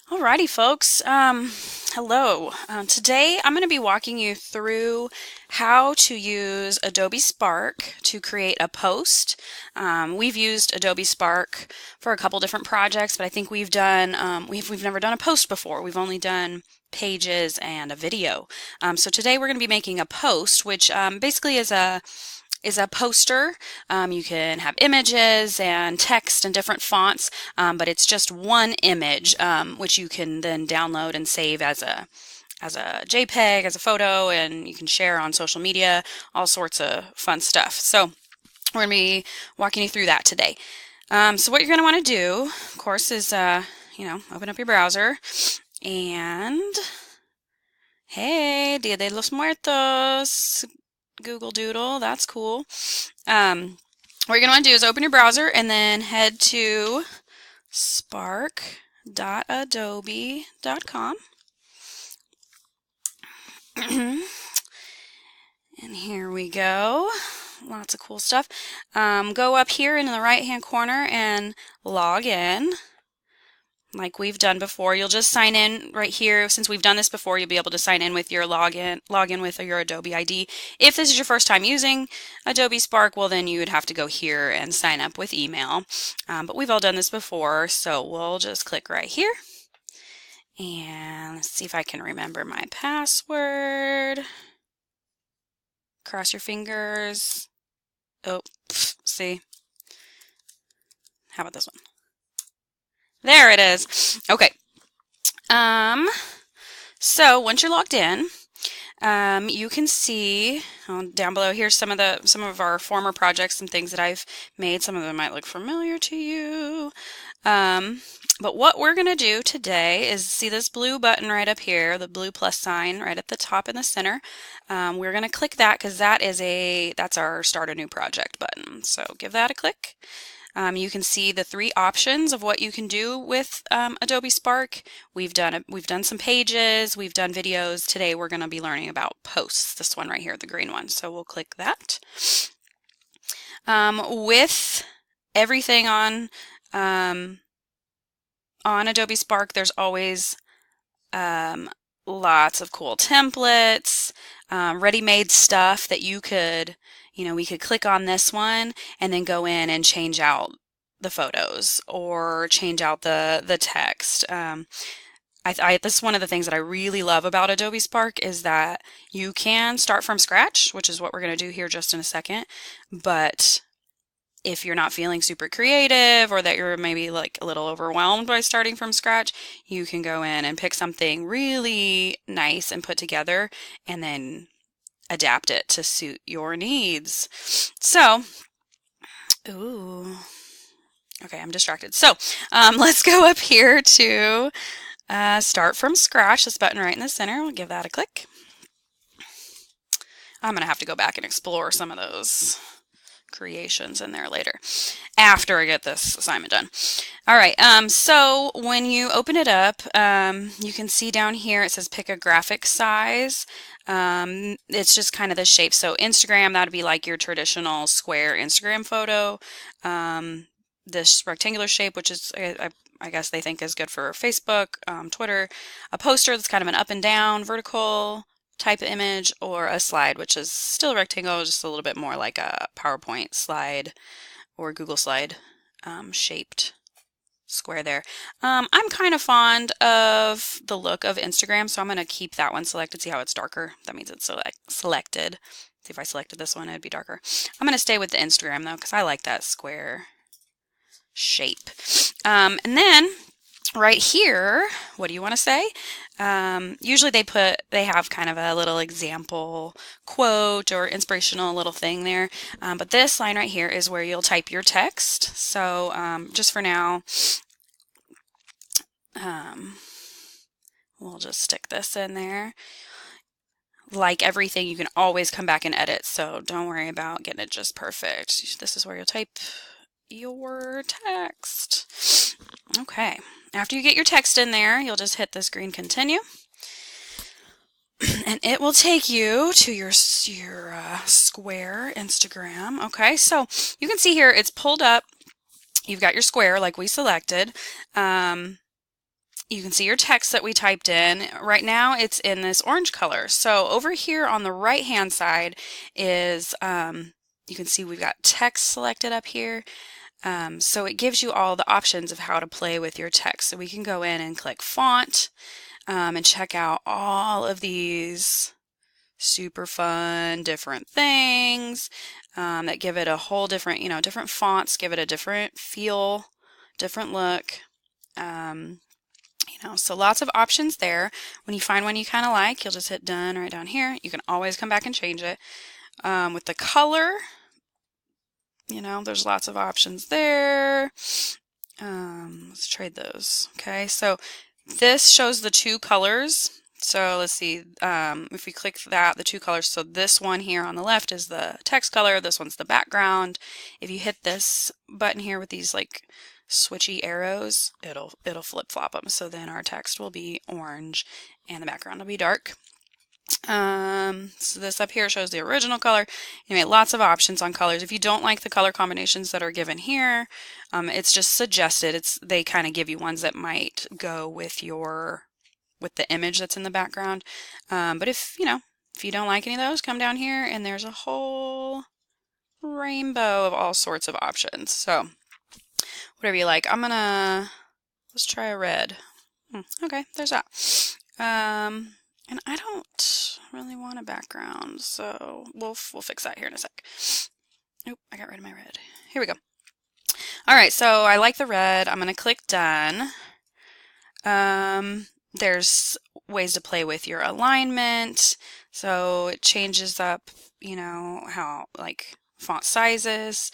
Alrighty, folks. Hello. Today I'm going to be walking you through how to use Adobe Spark to create a post. We've used Adobe Spark for a couple different projects, but I think we've never done a post before. We've only done pages and a video. So today we're going to be making a post, which basically is a poster. You can have images and text and different fonts, but it's just one image, which you can then download and save as a JPEG, as a photo, and you can share on social media, all sorts of fun stuff. So we're going to be walking you through that today. So what you're going to want to do, of course, is open up your browser and hey, Dia de los Muertos. Google Doodle, that's cool. What you're going to want to do is open your browser and then head to spark.adobe.com. And here we go. Lots of cool stuff. Go up here in the right hand corner and log in. Like we've done before. You'll just sign in right here. Since we've done this before, you'll be able to sign in with your login with your Adobe ID. If this is your first time using Adobe Spark, well then you would have to go here and sign up with email. But we've all done this before, so we'll just click right here. And let's see if I can remember my password. Cross your fingers. Oh, see. How about this one? There it is. Okay. So once you're logged in, you can see down below here some of our former projects and things that I've made. Some of them might look familiar to you. But what we're going to do today is see this blue button right up here, the blue plus sign right at the top in the center. We're going to click that because that's our Start a New Project button. So give that a click. You can see the three options of what you can do with Adobe Spark. We've done some pages, we've done videos. Today we're going to be learning about posts. This one right here, the green one. So we'll click that. With everything on Adobe Spark, there's always lots of cool templates, ready-made stuff that you could. We could click on this one and then go in and change out the photos or change out the text. This is one of the things that I really love about Adobe Spark is that you can start from scratch, which is what we're going to do here just in a second. But if you're not feeling super creative or that you're maybe like a little overwhelmed by starting from scratch, you can go in and pick something really nice and put together and then adapt it to suit your needs. So, okay, I'm distracted. So, let's go up here to Start from Scratch, this button right in the center. We'll give that a click. I'm going to have to go back and explore some of those creations in there later after I get this assignment done. All right, so when you open it up, you can see down here it says pick a graphic size. It's just kind of the shape. So Instagram, that would be like your traditional square Instagram photo. This rectangular shape, which is I guess they think is good for Facebook, Twitter. A poster that's kind of an up and down vertical type of image, or a slide, which is still rectangle, just a little bit more like a PowerPoint slide or Google slide shaped square there. I'm kind of fond of the look of Instagram, so I'm going to keep that one selected. See how it's darker? That means it's selected. See if I selected this one, it'd be darker. I'm going to stay with the Instagram though, because I like that square shape. And then right here, what do you want to say? Usually they have kind of a little example quote or inspirational little thing there. But this line right here is where you'll type your text. So just for now, we'll just stick this in there. Like everything, you can always come back and edit. So don't worry about getting it just perfect. This is where you'll type your text. Okay. After you get your text in there, you'll just hit this green continue. And it will take you to your square Instagram. Okay, so you can see here it's pulled up. You've got your square like we selected. you can see your text that we typed in. Right now it's in this orange color. So over here on the right hand side is, you can see we've got text selected up here. So it gives you all the options of how to play with your text. So we can go in and click font, and check out all of these super fun different things, that give it a whole different, different fonts, give it a different feel, different look. So lots of options there. When you find one you kind of like, you'll just hit done right down here. You can always come back and change it. With the color, there's lots of options there. Let's trade those. Okay, so this shows the two colors. So let's see, if we click that, the two colors, so this one here on the left is the text color, this one's the background. If you hit this button here with these like switchy arrows, it'll flip-flop them. So then our text will be orange and the background will be dark. So this up here shows the original color. Anyway, lots of options on colors. If you don't like the color combinations that are given here, it's just suggested. They kind of give you ones that might go with the image that's in the background. But if you don't like any of those, come down here and there's a whole rainbow of all sorts of options. So whatever you like. Let's try a red. Okay, there's that. And I don't really want a background, so we'll fix that here in a sec. Oop, I got rid of my red. Here we go. All right, so I like the red. I'm going to click done. There's ways to play with your alignment. So it changes up, how like font sizes.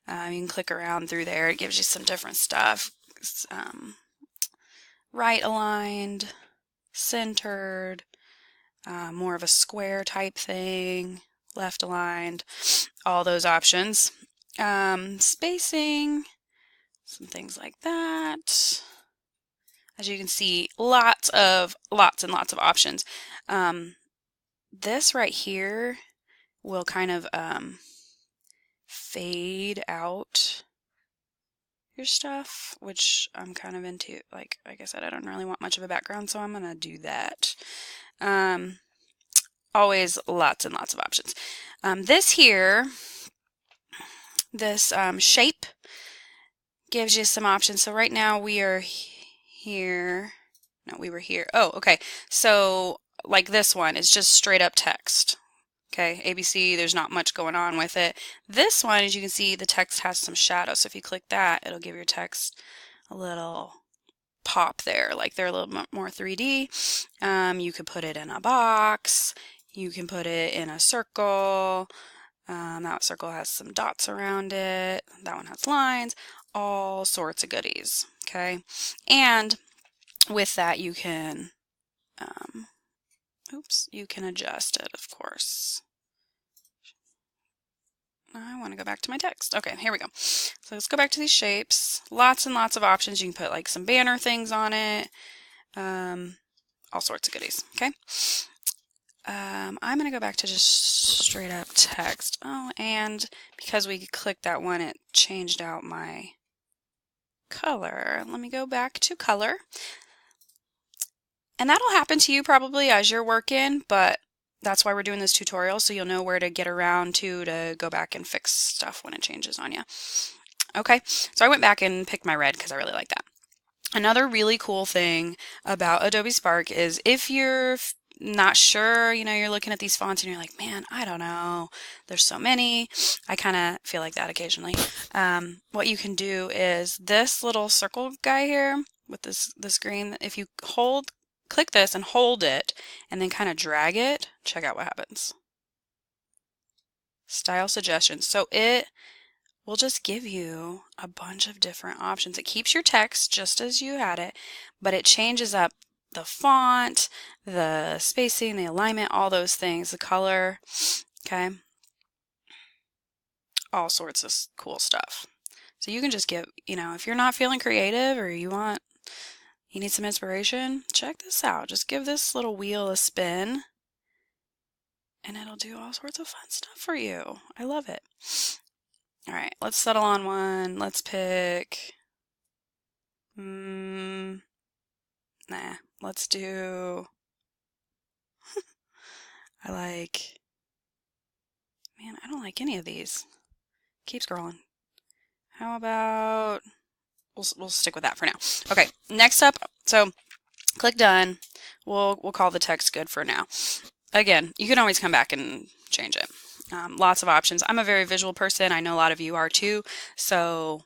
You can click around through there. It gives you some different stuff. Right aligned, centered, more of a square type thing, left aligned, all those options. Spacing, some things like that. As you can see, lots and lots of options. This right here will kind of fade out your stuff, which I'm kind of into. Like I said, I don't really want much of a background, so I'm gonna do that. Always lots and lots of options. This shape gives you some options. So right now we are here. No, we were here. Oh, okay. So like this one is just straight up text. Okay, ABC, there's not much going on with it. This one, as you can see, the text has some shadow. So if you click that, it'll give your text a little pop there, like they're a little bit more 3D. You could put it in a box. You can put it in a circle. That circle has some dots around it. That one has lines. All sorts of goodies. Okay, and with that you can you can adjust it, of course. I want to go back to my text. Okay, here we go. So let's go back to these shapes. Lots and lots of options. You can put like some banner things on it. All sorts of goodies. Okay. I'm going to go back to just straight up text. Oh, and because we clicked that one, it changed out my color. Let me go back to color. And that'll happen to you probably as you're working, but that's why we're doing this tutorial, so you'll know where to get around to go back and fix stuff when it changes on you. Okay, so I went back and picked my red because I really like that. Another really cool thing about Adobe Spark is if you're not sure, you're looking at these fonts and you're like, man, I don't know, there's so many. I kind of feel like that occasionally. What you can do is this little circle guy here with this green, if you click this and hold it and then kind of drag it, check out what happens. Style suggestions. So it will just give you a bunch of different options. It keeps your text just as you had it, but it changes up the font, the spacing, the alignment, all those things, the color, okay? All sorts of cool stuff. So you can just give, if you're not feeling creative or you need some inspiration, check this out. Just give this little wheel a spin and it'll do all sorts of fun stuff for you. I love it. All right, let's settle on one. Let's pick, Let's do, man, I don't like any of these. Keep scrolling. How about, we'll stick with that for now. Okay, next up, so click done. We'll call the text good for now. Again, you can always come back and change it. Lots of options. I'm a very visual person. I know a lot of you are too. So,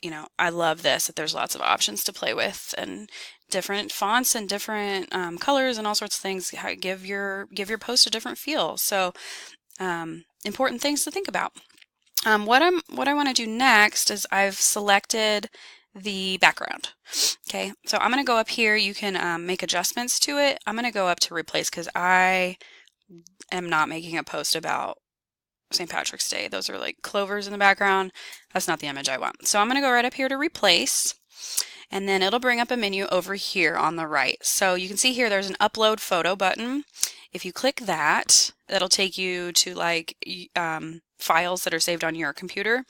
you know, I love this, that there's lots of options to play with and different fonts and different colors and all sorts of things. Give your post a different feel. So, important things to think about. What I want to do next is I've selected the background. Okay, so I'm going to go up here. You can make adjustments to it. I'm going to go up to replace because I am not making a post about St. Patrick's Day. Those are like clovers in the background. That's not the image I want. So I'm going to go right up here to replace, and then it'll bring up a menu over here on the right. So you can see here there's an upload photo button. If you click that, that'll take you to like files that are saved on your computer.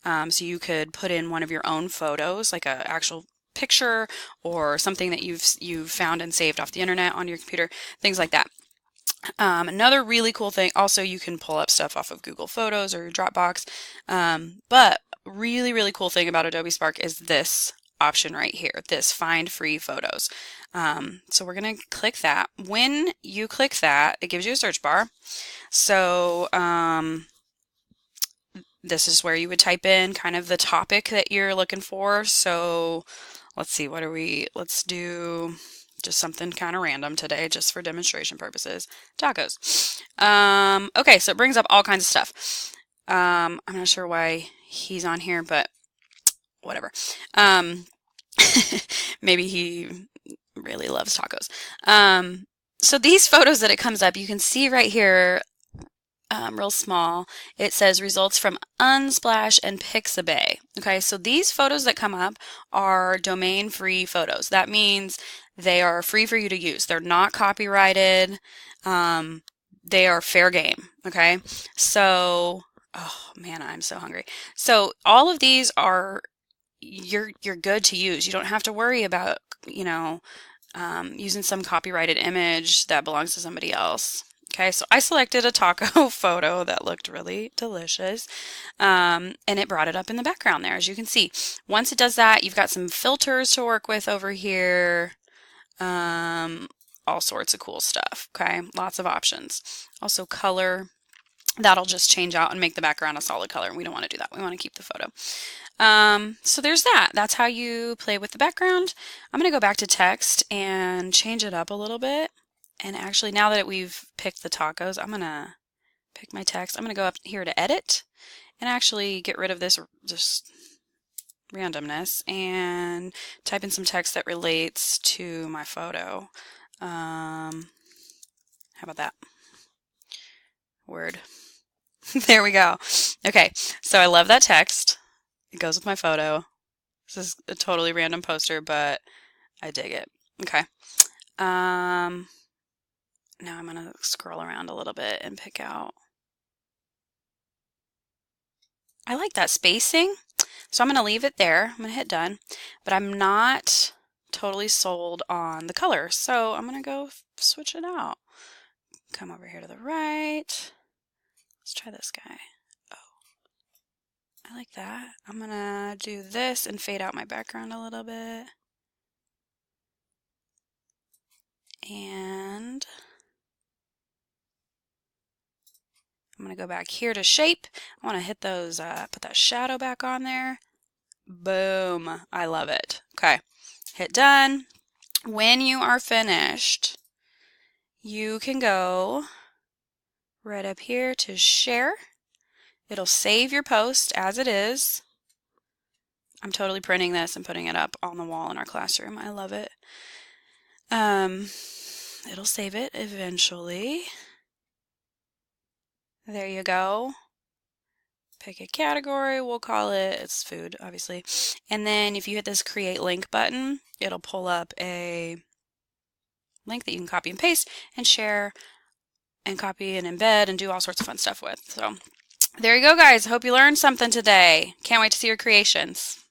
So you could put in one of your own photos, like an actual picture or something that you've found and saved off the internet on your computer, things like that. Another really cool thing, also you can pull up stuff off of Google Photos or your Dropbox, but really cool thing about Adobe Spark is this option right here, this find free photos. So we're going to click that. When you click that, it gives you a search bar. So this is where you would type in kind of the topic that you're looking for. So let's see, let's do just something kind of random today, just for demonstration purposes. Tacos. Okay, so it brings up all kinds of stuff. I'm not sure why he's on here, but whatever. Maybe he really loves tacos. So these photos that it comes up, you can see right here, real small, it says results from Unsplash and Pixabay. Okay, so these photos that come up are domain-free photos. That means they are free for you to use. They're not copyrighted. They are fair game. Okay, so, oh man, I'm so hungry. So all of these are, you're good to use. You don't have to worry about, you know, using some copyrighted image that belongs to somebody else. Okay, so I selected a taco photo that looked really delicious, and it brought it up in the background there, as you can see. Once it does that, you've got some filters to work with over here, all sorts of cool stuff, okay? Lots of options. Also color, that'll just change out and make the background a solid color, and we don't want to do that. We want to keep the photo. So there's that. That's how you play with the background. I'm going to go back to text and change it up a little bit. And actually, now that we've picked the tacos, I'm going to pick my text. I'm going to go up here to edit and actually get rid of this just randomness and type in some text that relates to my photo. How about that? Word. There we go. Okay, so I love that text. It goes with my photo. This is a totally random poster, but I dig it. Okay. Now I'm going to scroll around a little bit and pick out. I like that spacing, so I'm going to leave it there. I'm going to hit done, but I'm not totally sold on the color, so I'm going to go switch it out. Come over here to the right. Let's try this guy. Oh, I like that. I'm going to do this and fade out my background a little bit. And I'm going to go back here to shape. I want to hit those, put that shadow back on there. Boom. I love it. Okay. Hit done. When you are finished, you can go right up here to share. It'll save your post as it is. I'm totally printing this and putting it up on the wall in our classroom. I love it. It'll save it eventually. There you go. Pick a category, we'll call it's food, obviously. And then if you hit this create link button, it'll pull up a link that you can copy and paste and share and copy and embed and do all sorts of fun stuff with. So there you go, guys. Hope you learned something today. Can't wait to see your creations.